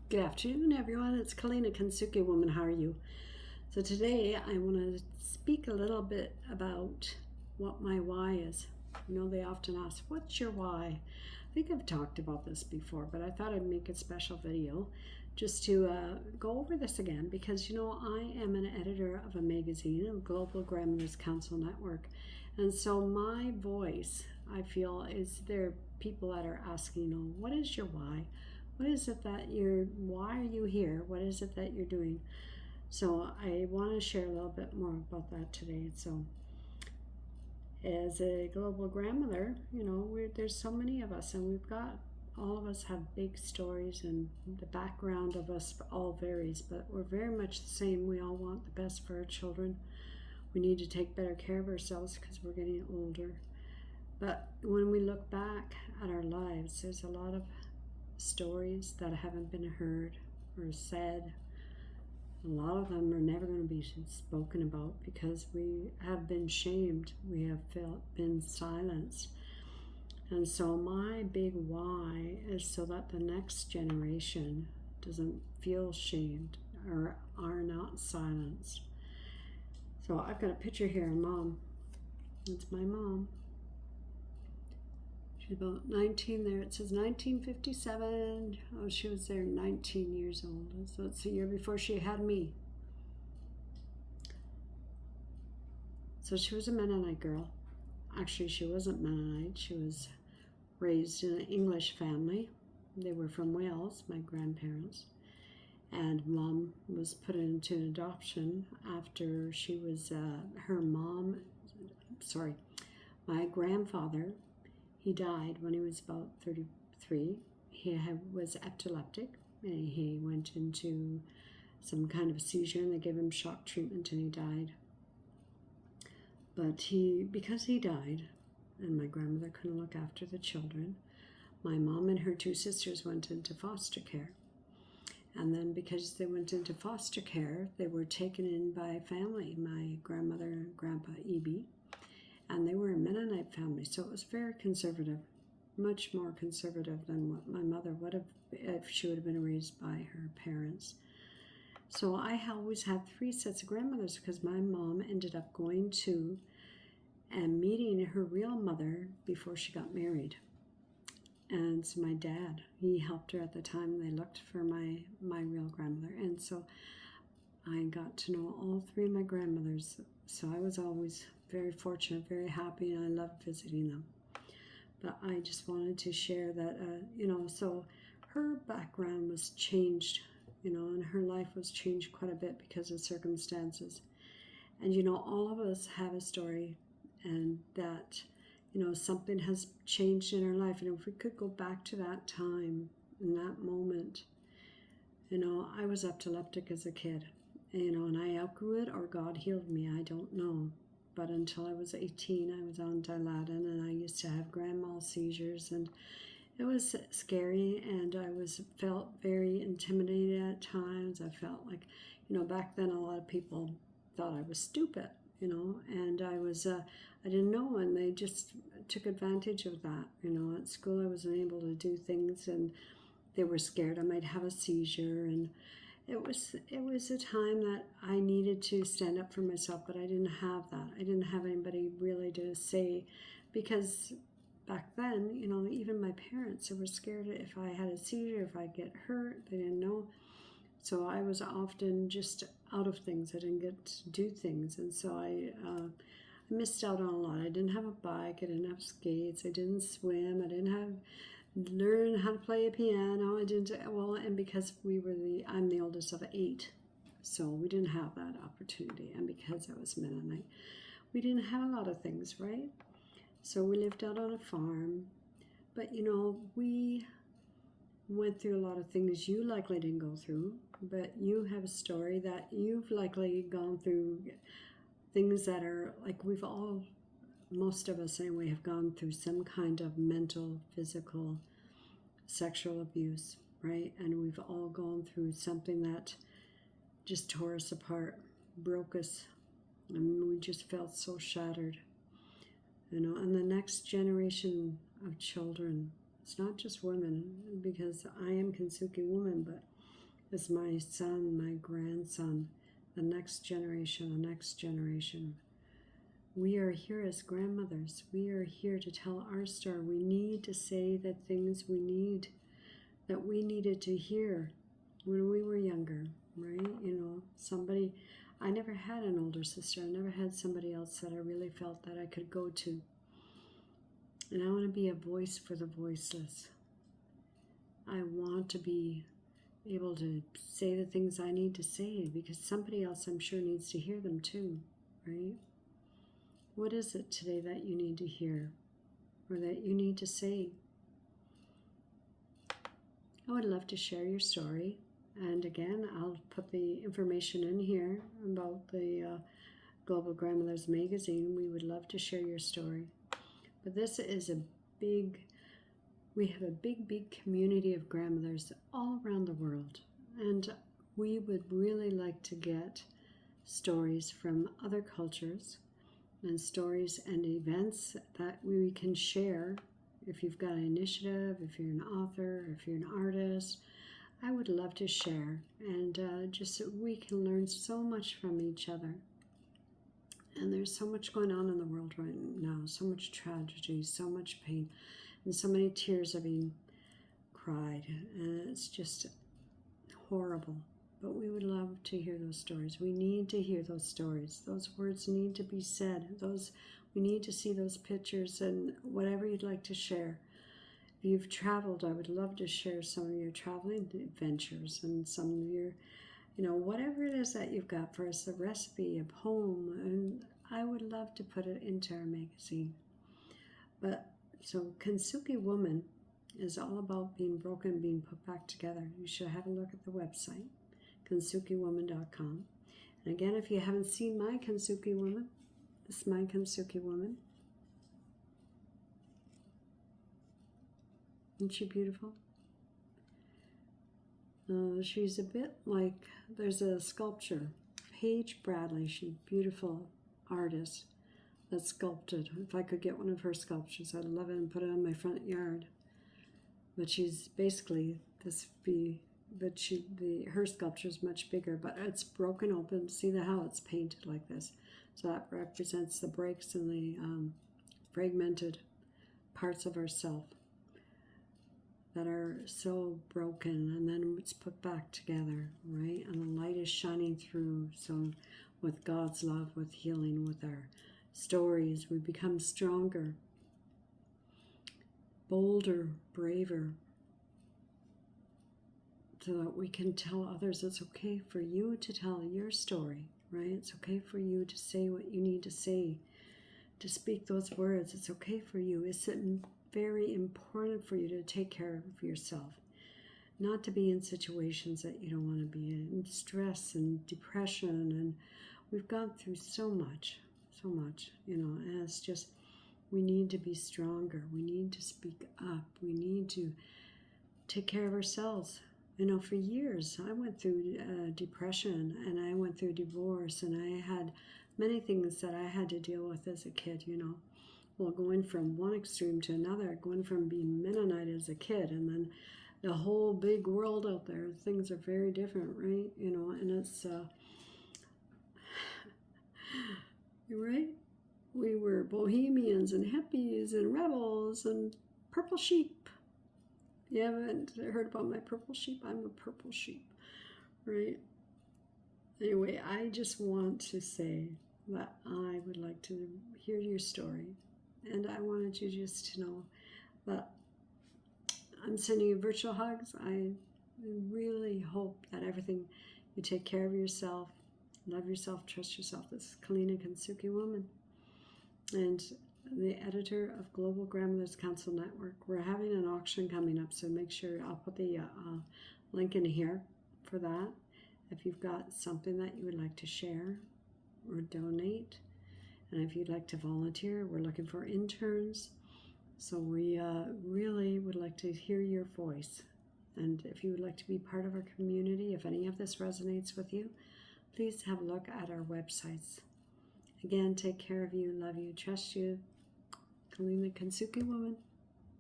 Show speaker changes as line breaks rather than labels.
Good afternoon, everyone. It's Kalina, Kintsugi Woman. How are you? So today I want to speak a little bit about what my why is. They often ask, what's your why? I think I've talked about this before, but I thought I'd make a special video just to go over this again because, I am an editor of a magazine, a Global Grandmothers Council Network. And so my voice, I feel, is there people that are asking, what is your why? What is it that why are you here? What is it that you're doing? So I want to share a little bit more about that today. So as a global grandmother, there's so many of us, and all of us have big stories, and the background of us all varies, but we're very much the same. We all want the best for our children. We need to take better care of ourselves because we're getting older. But when we look back at our lives, there's a lot of stories that haven't been heard or said. A lot of them are never going to be spoken about because we have been shamed. We have been silenced. And so my big why is so that the next generation doesn't feel shamed or are not silenced. So I've got a picture here of Mom. It's my mom. She's about 19 there. It says 1957. Oh, she was there 19 years old. So it's the year before she had me. So she was a Mennonite girl. Actually, she wasn't Mennonite. She was raised in an English family. They were from Wales, my grandparents. And Mom was put into adoption after she was, my grandfather, he died when he was about 33. He was epileptic, and he went into some kind of seizure, and they gave him shock treatment, and he died. But because he died, and my grandmother couldn't look after the children, my mom and her two sisters went into foster care. And then because they went into foster care, they were taken in by family, my grandmother and Grandpa E.B., and they were a Mennonite family, so it was very conservative, much more conservative than what my mother would have if she would have been raised by her parents. So I always had three sets of grandmothers because my mom ended up going to and meeting her real mother before she got married. And so my dad, he helped her at the time. They looked for my real grandmother. And so I got to know all three of my grandmothers. So I was always very fortunate, very happy, and I loved visiting them. But I just wanted to share that, so her background was changed, and her life was changed quite a bit because of circumstances. And, all of us have a story, and that, something has changed in our life. And if we could go back to that time, in that moment, I was epileptic as a kid, and I outgrew it, or God healed me, I don't know. But until I was 18, I was on Dilaudid, and I used to have grand mal seizures, and it was scary, and I felt very intimidated at times. I felt like, back then a lot of people thought I was stupid, and I didn't know, and they just took advantage of that. At school I wasn't able to do things, and they were scared I might have a seizure, and it was a time that I needed to stand up for myself, but I didn't have that. I didn't have anybody really to say, because back then, even my parents, they were scared if I had a seizure, if I'd get hurt, they didn't know. So I was often just out of things. I didn't get to do things, and so I missed out on a lot. I didn't have a bike, I didn't have skates, I didn't swim, I didn't learn how to play a piano. And because I'm the oldest of 8, so we didn't have that opportunity. And because I was Mennonite, we didn't have a lot of things, right? So we lived out on a farm, but we went through a lot of things you likely didn't go through, but you have a story that you've likely gone through, things that are like most of us anyway, have gone through some kind of mental, physical, sexual abuse, right? And we've all gone through something that just tore us apart, broke us, and we just felt so shattered. And the next generation of children, it's not just women, because I am Kintsugi Woman, but is my son, my grandson, the next generation, the next generation. We are here as grandmothers. We are here to tell our story. We need to say the things we needed to hear when we were younger, right? Somebody, I never had an older sister. I never had somebody else that I really felt that I could go to. And I want to be a voice for the voiceless. I want to be able to say the things I need to say because somebody else, I'm sure, needs to hear them too, right? What is it today that you need to hear or that you need to say? I would love to share your story. And again, I'll put the information in here about the Global Grandmothers magazine. We would love to share your story. But this is we have a big community of grandmothers all around the world. And we would really like to get stories from other cultures and stories and events that we can share. If you've got an initiative, if you're an author, if you're an artist, I would love to share. And just so we can learn so much from each other. And there's so much going on in the world right now, so much tragedy, so much pain, and so many tears are being cried. And it's just horrible. But we would love to hear those stories. We need to hear those stories. Those words need to be said. We need to see those pictures and whatever you'd like to share. If you've traveled, I would love to share some of your traveling adventures and some of your, whatever it is that you've got for us, a recipe, a poem, and I would love to put it into our magazine. But so Kintsugi Woman is all about being broken, being put back together. You should have a look at the website, KintsugiWoman.com. And again, if you haven't seen my Kintsugi Woman, this is my Kintsugi Woman. Isn't she beautiful? She's a bit like, there's a sculpture, Paige Bradley. She's a beautiful artist that sculpted. If I could get one of her sculptures, I'd love it and put it in my front yard. But she's basically her sculpture is much bigger, but it's broken open. See how it's painted like this. So that represents the breaks and the fragmented parts of ourself that are so broken, and then it's put back together, right? And the light is shining through. So with God's love, with healing, with our stories, we become stronger, bolder, braver, so that we can tell others it's okay for you to tell your story, right? It's okay for you to say what you need to say, to speak those words. It's okay for you. It's very important for you to take care of yourself, not to be in situations that you don't want to be in stress and depression. And we've gone through so much, and it's just, we need to be stronger. We need to speak up. We need to take care of ourselves. For years, I went through depression, and I went through divorce, and I had many things that I had to deal with as a kid, Well, going from one extreme to another, going from being Mennonite as a kid, and then the whole big world out there, things are very different, right? And it's, right? We were bohemians and hippies and rebels and purple sheep. You haven't heard about my purple sheep? I'm a purple sheep, right? Anyway, I just want to say that I would like to hear your story. And I wanted you just to know that I'm sending you virtual hugs. I really hope that you take care of yourself, love yourself, trust yourself. This is Kalina Kintsugi Woman, and the editor of Global Grandmothers Council Network. We're having an auction coming up, so make sure I'll put the link in here for that. If you've got something that you would like to share or donate, and if you'd like to volunteer, we're looking for interns. So we really would like to hear your voice. And if you would like to be part of our community, if any of this resonates with you, please have a look at our websites. Again, take care of you, love you, trust you. Kalina Kintsugi Woman.